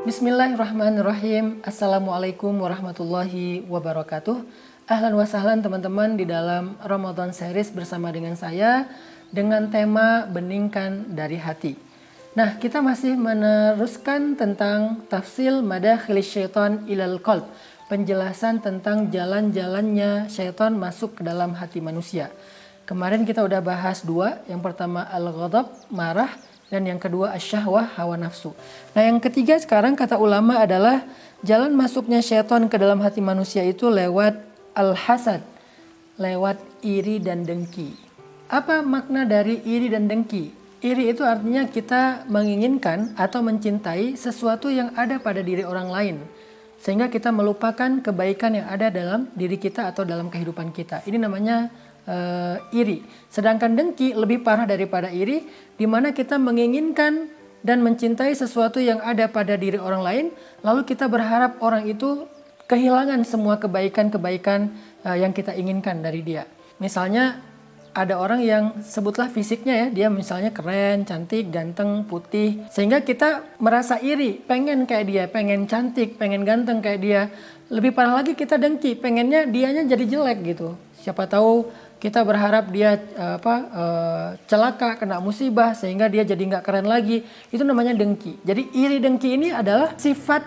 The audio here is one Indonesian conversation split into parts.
Bismillahirrahmanirrahim. Assalamualaikum warahmatullahi wabarakatuh. Ahlan wa sahlan teman-teman di dalam Ramadan Series bersama dengan saya dengan tema Beningkan dari Hati. Nah, kita masih meneruskan tentang tafsil madakhilis syaitan ilal qalb, penjelasan tentang jalan-jalannya syaitan masuk ke dalam hati manusia. Kemarin kita udah bahas dua, yang pertama al-ghadab, marah, dan yang kedua asyahwah, hawa nafsu. Nah, yang ketiga sekarang kata ulama adalah jalan masuknya syaitan ke dalam hati manusia itu lewat al-hasad, lewat iri dan dengki. Apa makna dari iri dan dengki? Iri itu artinya kita menginginkan atau mencintai sesuatu yang ada pada diri orang lain, sehingga kita melupakan kebaikan yang ada dalam diri kita atau dalam kehidupan kita. Ini namanya iri. Sedangkan dengki lebih parah daripada iri, di mana kita menginginkan dan mencintai sesuatu yang ada pada diri orang lain, lalu kita berharap orang itu kehilangan semua kebaikan-kebaikan yang kita inginkan dari dia. Misalnya ada orang yang sebutlah fisiknya ya, dia misalnya keren, cantik, ganteng, putih, sehingga kita merasa iri, pengen kayak dia, pengen cantik, pengen ganteng kayak dia. Lebih parah lagi kita dengki, pengennya dianya jadi jelek gitu. Siapa tahu kita berharap dia celaka, kena musibah sehingga dia jadi nggak keren lagi. Itu namanya dengki. Jadi iri dengki ini adalah sifat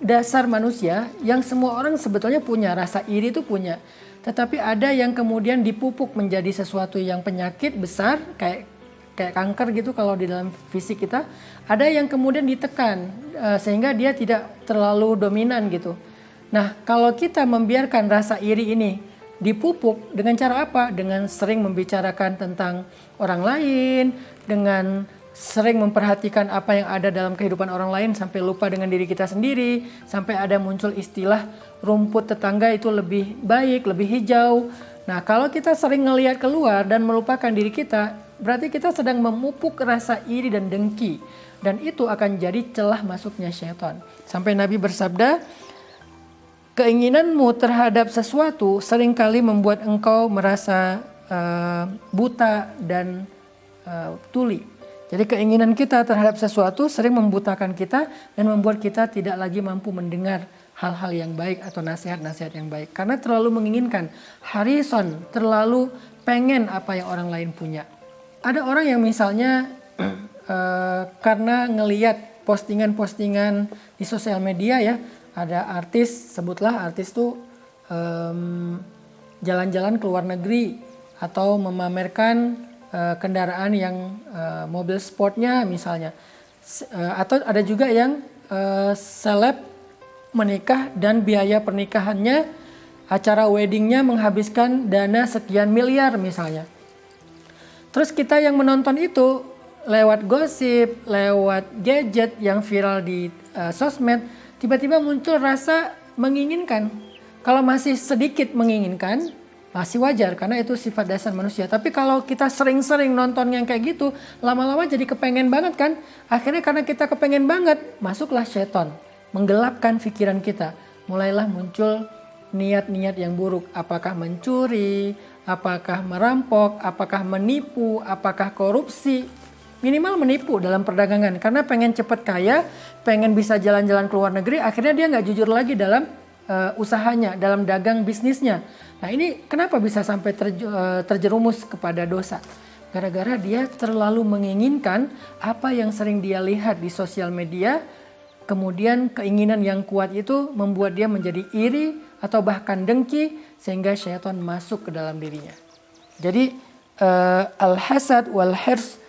dasar manusia yang semua orang sebetulnya punya. Rasa iri itu punya. Tetapi ada yang kemudian dipupuk menjadi sesuatu yang penyakit besar kayak kanker gitu kalau di dalam fisik kita. Ada yang kemudian ditekan sehingga dia tidak terlalu dominan gitu. Nah, kalau kita membiarkan rasa iri ini dipupuk dengan cara apa? Dengan sering membicarakan tentang orang lain, dengan sering memperhatikan apa yang ada dalam kehidupan orang lain sampai lupa dengan diri kita sendiri, sampai ada muncul istilah rumput tetangga itu lebih baik, lebih hijau. Nah, kalau kita sering ngelihat keluar dan melupakan diri kita, berarti kita sedang memupuk rasa iri dan dengki, dan itu akan jadi celah masuknya syaitan. Sampai Nabi bersabda, keinginanmu terhadap sesuatu seringkali membuat engkau merasa buta dan tuli. Jadi keinginan kita terhadap sesuatu sering membutakan kita dan membuat kita tidak lagi mampu mendengar hal-hal yang baik atau nasihat-nasihat yang baik. Karena terlalu menginginkan, harison, terlalu pengen apa yang orang lain punya. Ada orang yang misalnya karena ngelihat postingan-postingan di sosial media ya, ada artis, sebutlah artis tuh jalan-jalan ke luar negeri atau memamerkan kendaraan yang mobil sportnya misalnya. Atau ada juga yang seleb menikah dan biaya pernikahannya, acara weddingnya menghabiskan dana sekian miliar misalnya. Terus kita yang menonton itu lewat gosip, lewat gadget yang viral di sosmed, tiba-tiba muncul rasa menginginkan. Kalau masih sedikit menginginkan, masih wajar karena itu sifat dasar manusia. Tapi kalau kita sering-sering nonton yang kayak gitu, lama-lama jadi kepengen banget kan. Akhirnya karena kita kepengen banget, masuklah syaitan, menggelapkan pikiran kita. Mulailah muncul niat-niat yang buruk. Apakah mencuri, apakah merampok, apakah menipu, apakah korupsi. Minimal menipu dalam perdagangan karena pengen cepat kaya, pengen bisa jalan-jalan ke luar negeri, akhirnya dia nggak jujur lagi dalam usahanya, dalam dagang bisnisnya. Nah, ini kenapa bisa sampai terjerumus kepada dosa? Gara-gara dia terlalu menginginkan apa yang sering dia lihat di sosial media, kemudian keinginan yang kuat itu membuat dia menjadi iri atau bahkan dengki sehingga syaitan masuk ke dalam dirinya. Jadi al-hasad wal hirs,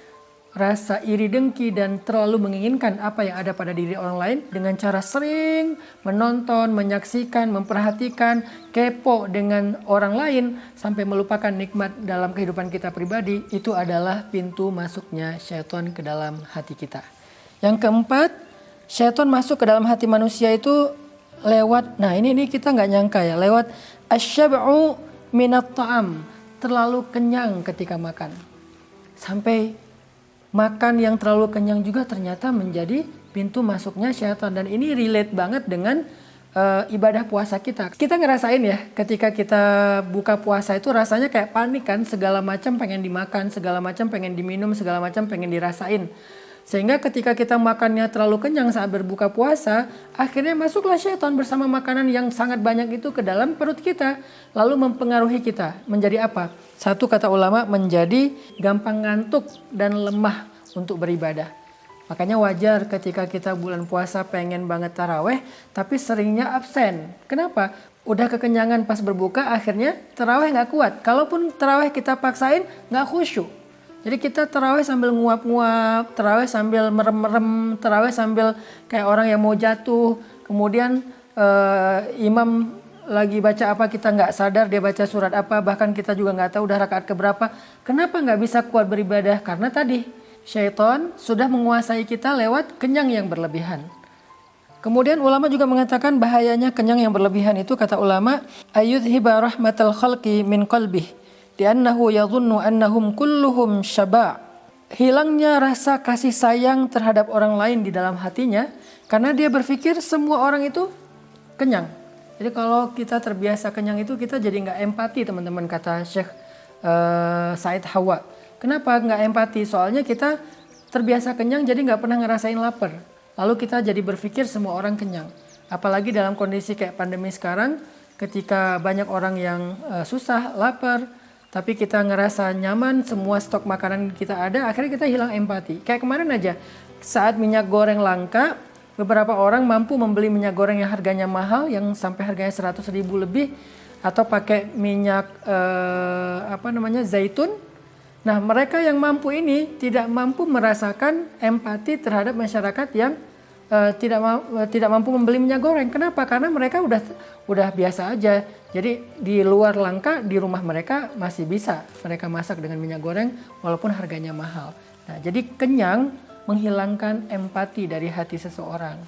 rasa iri dengki dan terlalu menginginkan apa yang ada pada diri orang lain dengan cara sering menonton, menyaksikan, memperhatikan, kepo dengan orang lain sampai melupakan nikmat dalam kehidupan kita pribadi, itu adalah pintu masuknya syaitan ke dalam hati kita. Yang keempat, syaitan masuk ke dalam hati manusia itu lewat, nah ini kita nggak nyangka ya, lewat asyab'u minat ta'am, terlalu kenyang ketika makan. Sampai makan yang terlalu kenyang juga ternyata menjadi pintu masuknya syaitan. Dan ini relate banget dengan ibadah puasa kita. Kita ngerasain ya ketika kita buka puasa itu rasanya kayak panik kan. Segala macam pengen dimakan, segala macam pengen diminum, segala macam pengen dirasain. Sehingga ketika kita makannya terlalu kenyang saat berbuka puasa, akhirnya masuklah syaitan bersama makanan yang sangat banyak itu ke dalam perut kita. Lalu mempengaruhi kita. Menjadi apa? Satu kata ulama, menjadi gampang ngantuk dan lemah untuk beribadah. Makanya wajar ketika kita bulan puasa pengen banget taraweh, tapi seringnya absen. Kenapa? Udah kekenyangan pas berbuka, akhirnya taraweh nggak kuat. Kalaupun taraweh kita paksain, nggak khusyuk. Jadi kita taraweh sambil nguap-nguap, taraweh sambil merem-merem, taraweh sambil kayak orang yang mau jatuh. Kemudian imam lagi baca apa kita nggak sadar dia baca surat apa, bahkan kita juga nggak tahu udah rakaat keberapa. Kenapa nggak bisa kuat beribadah? Karena tadi syaitan sudah menguasai kita lewat kenyang yang berlebihan. Kemudian ulama juga mengatakan bahayanya kenyang yang berlebihan itu, kata ulama, ayudhiba rahmatal khalqi min qalbih li'annahu yadhunnu annahum kulluhum syaba'. Hilangnya rasa kasih sayang terhadap orang lain di dalam hatinya karena dia berpikir semua orang itu kenyang. Jadi kalau kita terbiasa kenyang itu kita jadi nggak empati, teman-teman, kata Syekh Said Hawa. Kenapa nggak empati? Soalnya kita terbiasa kenyang jadi nggak pernah ngerasain lapar. Lalu kita jadi berpikir semua orang kenyang. Apalagi dalam kondisi kayak pandemi sekarang, ketika banyak orang yang susah, lapar, tapi kita ngerasa nyaman, semua stok makanan kita ada, akhirnya kita hilang empati. Kayak kemarin aja, saat minyak goreng langka, beberapa orang mampu membeli minyak goreng yang harganya mahal, yang sampai harganya 100.000 lebih, atau pakai minyak zaitun. Nah, mereka yang mampu ini tidak mampu merasakan empati terhadap masyarakat yang tidak mampu membeli minyak goreng. Kenapa? Karena mereka udah biasa aja. Jadi di luar langka, di rumah mereka masih bisa mereka masak dengan minyak goreng walaupun harganya mahal. Nah, jadi kenyang menghilangkan empati dari hati seseorang.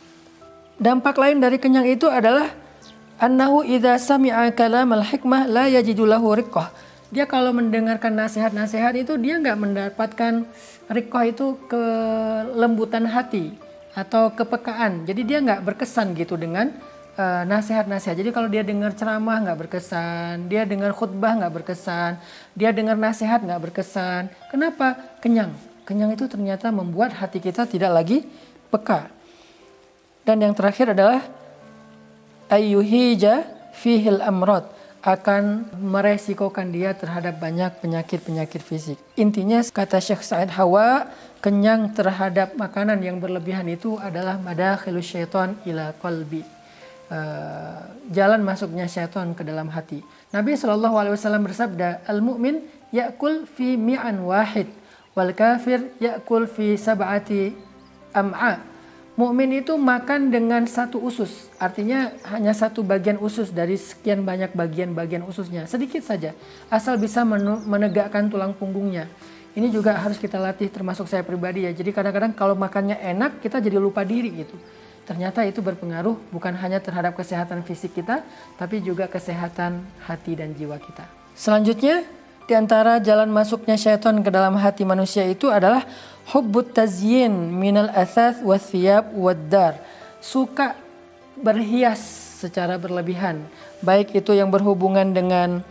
Dampak lain dari kenyang itu adalah annahu idza sami'a kalamal hikmah la yajidu lahu riqqah. Dia kalau mendengarkan nasihat-nasihat itu dia nggak mendapatkan riqqah, itu kelembutan hati atau kepekaan. Jadi dia nggak berkesan gitu dengan nasihat-nasihat. Jadi kalau dia dengar ceramah nggak berkesan, dia dengar khutbah nggak berkesan, dia dengar nasihat nggak berkesan. Kenapa? Kenyang. Kenyang itu ternyata membuat hati kita tidak lagi peka. Dan yang terakhir adalah ayyuhija fihil amrad, akan meresikokan dia terhadap banyak penyakit-penyakit fisik. Intinya kata Syekh Said Hawa, kenyang terhadap makanan yang berlebihan itu adalah madakhilus syaitan ila qalbi. Jalan masuknya syaitan ke dalam hati. Nabi SAW bersabda, al-mu'min ya'kul fi mi'an wahid, wal kafir ya'kul fi sab'ati am'a. Mukmin itu makan dengan satu usus, artinya hanya satu bagian usus dari sekian banyak bagian-bagian ususnya, sedikit saja, asal bisa menegakkan tulang punggungnya. Ini juga harus kita latih, termasuk saya pribadi ya. Jadi kadang-kadang kalau makannya enak, kita jadi lupa diri gitu. Ternyata itu berpengaruh bukan hanya terhadap kesehatan fisik kita, tapi juga kesehatan hati dan jiwa kita. Selanjutnya, di antara jalan masuknya syaitan ke dalam hati manusia itu adalah hubbut tazyin minal athath wathiyab waddar. Suka berhias secara berlebihan, baik itu yang berhubungan dengan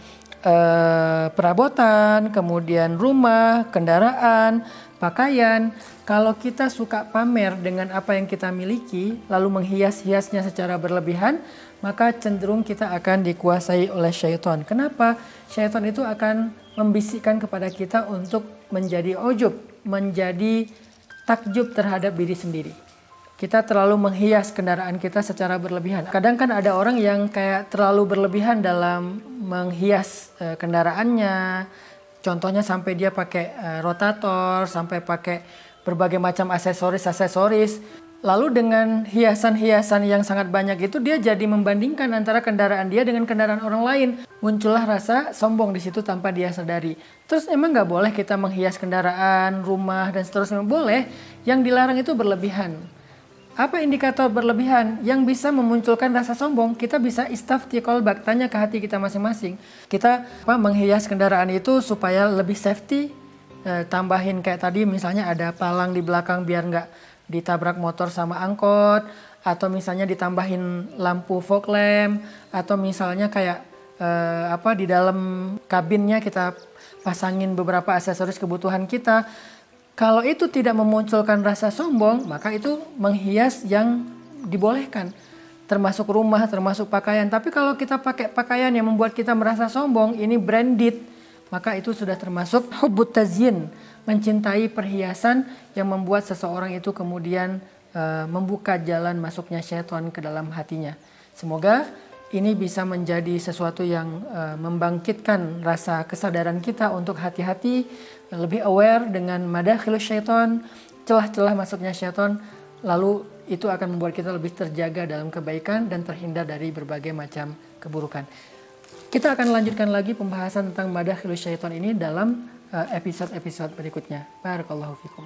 perabotan, kemudian rumah, kendaraan, pakaian. Kalau kita suka pamer dengan apa yang kita miliki, lalu menghias-hiasnya secara berlebihan, maka cenderung kita akan dikuasai oleh syaitan. Kenapa? Syaitan itu akan membisikkan kepada kita untuk menjadi ujub, menjadi takjub terhadap diri sendiri. Kita terlalu menghias kendaraan kita secara berlebihan. Kadang kan ada orang yang kayak terlalu berlebihan dalam menghias kendaraannya. Contohnya sampai dia pakai rotator, sampai pakai berbagai macam aksesoris. Lalu dengan hiasan-hiasan yang sangat banyak itu dia jadi membandingkan antara kendaraan dia dengan kendaraan orang lain. Muncullah rasa sombong di situ tanpa dia sadari. Terus emang nggak boleh kita menghias kendaraan, rumah dan seterusnya? Boleh. Yang dilarang itu berlebihan. Apa indikator berlebihan yang bisa memunculkan rasa sombong? Kita bisa istafti qalbak, tanya ke hati kita masing-masing. Kita menghias kendaraan itu supaya lebih safety, tambahin kayak tadi misalnya ada palang di belakang biar nggak ditabrak motor sama angkot, atau misalnya ditambahin lampu fog lamp, atau misalnya kayak di dalam kabinnya kita pasangin beberapa aksesoris kebutuhan kita. Kalau itu tidak memunculkan rasa sombong, maka itu menghias yang dibolehkan. Termasuk rumah, termasuk pakaian. Tapi kalau kita pakai pakaian yang membuat kita merasa sombong, ini branded, maka itu sudah termasuk hubbut tazyin, mencintai perhiasan yang membuat seseorang itu kemudian membuka jalan masuknya syaitan ke dalam hatinya. Semoga ini bisa menjadi sesuatu yang membangkitkan rasa kesadaran kita untuk hati-hati, lebih aware dengan madakhilus syaitan, celah-celah masuknya syaitan, lalu itu akan membuat kita lebih terjaga dalam kebaikan dan terhindar dari berbagai macam keburukan. Kita akan lanjutkan lagi pembahasan tentang madakhilus syaitan ini dalam episode-episode berikutnya. Barakallahu fikum.